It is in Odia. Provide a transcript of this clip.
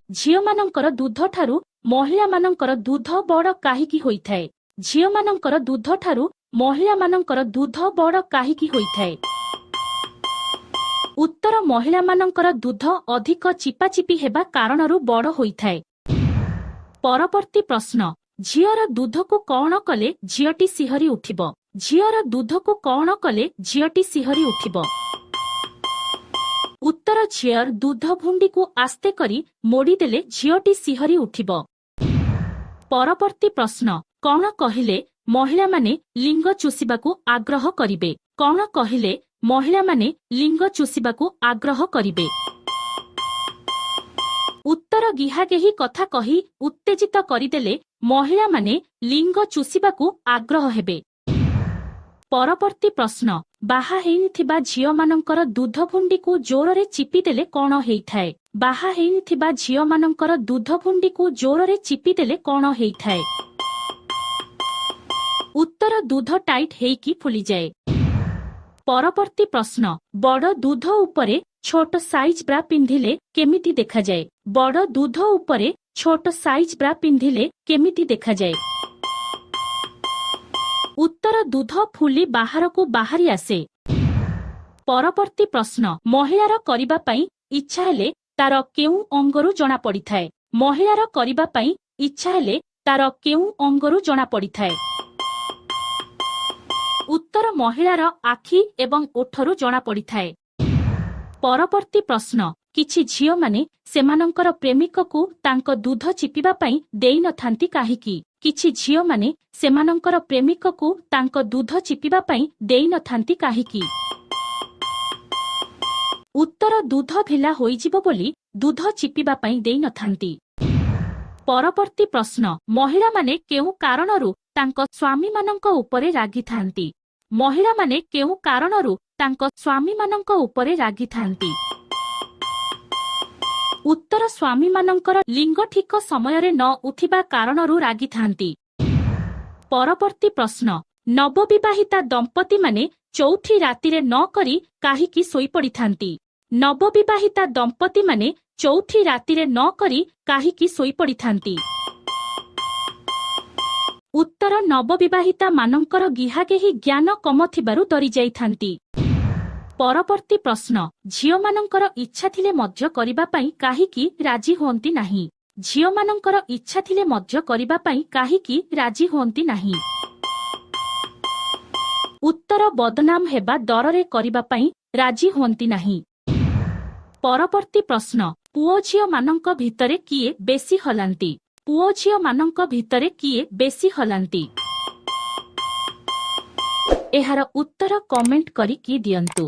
ଝିଅମାନଙ୍କର ଦୁଧଠାରୁ ମହିଳାମାନଙ୍କର ଦୁଧ ବଡ଼ କାହିଁକି ହୋଇଥାଏ? ଝିଅମାନଙ୍କର ଦୁଧଠାରୁ ମହିଳାମାନଙ୍କର ଦୁଧ ବଡ଼ କାହିଁକି ହୋଇଥାଏ? ଉତ୍ତର ମହିଳାମାନଙ୍କର ଦୁଧ ଅଧିକ ଚିପାଚିପି ହେବା କାରଣରୁ ବଡ଼ ହୋଇଥାଏ। ପରବର୍ତ୍ତୀ ପ୍ରଶ୍ନ, ଝିଅର ଦୁଧକୁ କଣ କଲେ ଝିଅଟି ଶିହରି ଉଠିବ? ଝିଅର ଦୁଧକୁ କଣ କଲେ ଝିଅଟି ଶିହରି ଉଠିବ? ଉତ୍ତର, ଝିଅର ଦୁଧ ଭୁଣ୍ଡିକୁ ଆସ୍ତେ କରି ମୋଡ଼ିଦେଲେ ଝିଅଟି ଶିହରି ଉଠିବ। ପରବର୍ତ୍ତୀ ପ୍ରଶ୍ନ, କଣ କହିଲେ ମହିଳାମାନେ ଲିଙ୍ଗ ଚୁଷିବାକୁ ଆଗ୍ରହ କରିବେ? କଣ କହିଲେ ମହିଳାମାନେ ଲିଙ୍ଗ ଚୁଷିବାକୁ ଆଗ୍ରହ କରିବେ? ଉତ୍ତର, ଗିହାଗେହି କଥା କହି ଉତ୍ତେଜିତ କରିଦେଲେ ମହିଳାମାନେ ଲିଙ୍ଗ ଚୁଷିବାକୁ ଆଗ୍ରହ ହେବେ। ପରବର୍ତ୍ତୀ ପ୍ରଶ୍ନ, ବାହା ହେଇନଥିବା ଝିଅମାନଙ୍କର ଦୁଧ ଭୁଣ୍ଡିକୁ ଜୋରରେ ଚିପିଦେଲେ କଣ ହେଇଥାଏ? ବାହା ହେଇନଥିବା ଝିଅମାନଙ୍କର ଦୁଧ ଭୁଣ୍ଡିକୁ ଜୋରରେ ଚିପିଦେଲେ କଣ ହେଇଥାଏ? ଉତ୍ତର, ଦୁଧ ଟାଇଟ୍ ହେଇକି ଫୁଲିଯାଏ। ପରବର୍ତ୍ତୀ ପ୍ରଶ୍ନ, ବଡ଼ ଦୁଧ ଉପରେ ଛୋଟ ସାଇଜ୍ ବ୍ରା ପିନ୍ଧିଲେ କେମିତି ଦେଖାଯାଏ? ବଡ଼ ଦୁଧ ଉପରେ ଛୋଟ ସାଇଜ୍ ବ୍ରା ପିନ୍ଧିଲେ କେମିତି ଦେଖାଯାଏ? ଉତ୍ତର, ଦୁଧ ଫୁଲି ବାହାରକୁ ବାହାରି ଆସେ। ପରବର୍ତ୍ତୀ ପ୍ରଶ୍ନ, ମହିଳାର କରିବା ପାଇଁ ଇଚ୍ଛା ହେଲେ ତାର କେଉଁ ଅଙ୍ଗରୁ ଜଣାପଡ଼ିଥାଏ? ମହିଳାର କରିବା ପାଇଁ ଇଚ୍ଛା ହେଲେ ତାର କେଉଁ ଅଙ୍ଗରୁ ଜଣାପଡ଼ିଥାଏ? ଉତ୍ତର, ମହିଳାର ଆଖି ଏବଂ ଓଠରୁ ଜଣାପଡ଼ିଥାଏ। ପରବର୍ତ୍ତୀ ପ୍ରଶ୍ନ, କିଛି ଝିଅମାନେ ସେମାନଙ୍କର ପ୍ରେମିକକୁ ତାଙ୍କ ଦୁଧ ଚିପିବା ପାଇଁ ଦେଇନଥାନ୍ତି କାହିଁକି? କିଛି ଝିଅମାନେ ସେମାନଙ୍କର ପ୍ରେମିକକୁ ତାଙ୍କ ଦୁଧ ଚିପିବା ପାଇଁ ଦେଇନଥାନ୍ତି କାହିଁକି? ଉତ୍ତର, ଦୁଧ ଢିଲା ହୋଇଯିବ ବୋଲି ଦୁଧ ଚିପିବା ପାଇଁ ଦେଇନଥାନ୍ତି। ପରବର୍ତ୍ତୀ ପ୍ରଶ୍ନ, ମହିଳାମାନେ କେଉଁ କାରଣରୁ ତାଙ୍କ ସ୍ୱାମୀମାନଙ୍କ ଉପରେ ରାଗିଥାନ୍ତି? ମହିଳାମାନେ କେଉଁ କାରଣରୁ ତାଙ୍କ ସ୍ୱାମୀମାନଙ୍କ ଉପରେ ରାଗିଥାନ୍ତି? ଉତ୍ତର, ସ୍ୱାମୀମାନଙ୍କର ଲିଙ୍ଗ ଠିକ ସମୟରେ ନ ଉଠିବା କାରଣରୁ ରାଗିଥାନ୍ତି। ପରବର୍ତ୍ତୀ ପ୍ରଶ୍ନ, ନବବିବାହିତା ଦମ୍ପତିମାନେ ଚଉଠି ରାତିରେ ନ କରି କାହିଁକି ଶୋଇପଡ଼ିଥାନ୍ତି? ନବବିବାହିତା ଦମ୍ପତିମାନେ ଚଉଠି ରାତିରେ ନ କରି କାହିଁକି ଶୋଇପଡ଼ିଥାନ୍ତି? ଉତ୍ତର, ନବବିବାହିତା ମାନଙ୍କର ଗିହାଗେହି ଜ୍ଞାନ କମ ଥିବାରୁ ଡରିଯାଇଥାନ୍ତି। ପରବର୍ତ୍ତୀ ପ୍ରଶ୍ନ, ଝିଅମାନଙ୍କର ଇଚ୍ଛା ଥିଲେ ମଧ୍ୟ କରିବା ପାଇଁ କାହିଁକି ରାଜି ହୁଅନ୍ତି ନାହିଁ? ଝିଅମାନଙ୍କର ଇଚ୍ଛା ଥିଲେ ମଧ୍ୟ କରିବା ପାଇଁ କାହିଁକି ରାଜି ହୁଅନ୍ତି ନାହିଁ? ଉତ୍ତର, ବଦନାମ ହେବା ଡରରେ କରିବା ପାଇଁ ରାଜି ହୁଅନ୍ତି ନାହିଁ। ପରବର୍ତ୍ତୀ ପ୍ରଶ୍ନ, ପୁଅ ଝିଅମାନଙ୍କ ଭିତରେ କିଏ ବେଶୀ ହଲାନ୍ତି? ପୁଅ ଝିଅମାନଙ୍କ ଭିତରେ କିଏ ବେଶୀ ହଲାନ୍ତି? ଏହାର ଉତ୍ତର କମେଣ୍ଟ କରିକି ଦିଅନ୍ତୁ।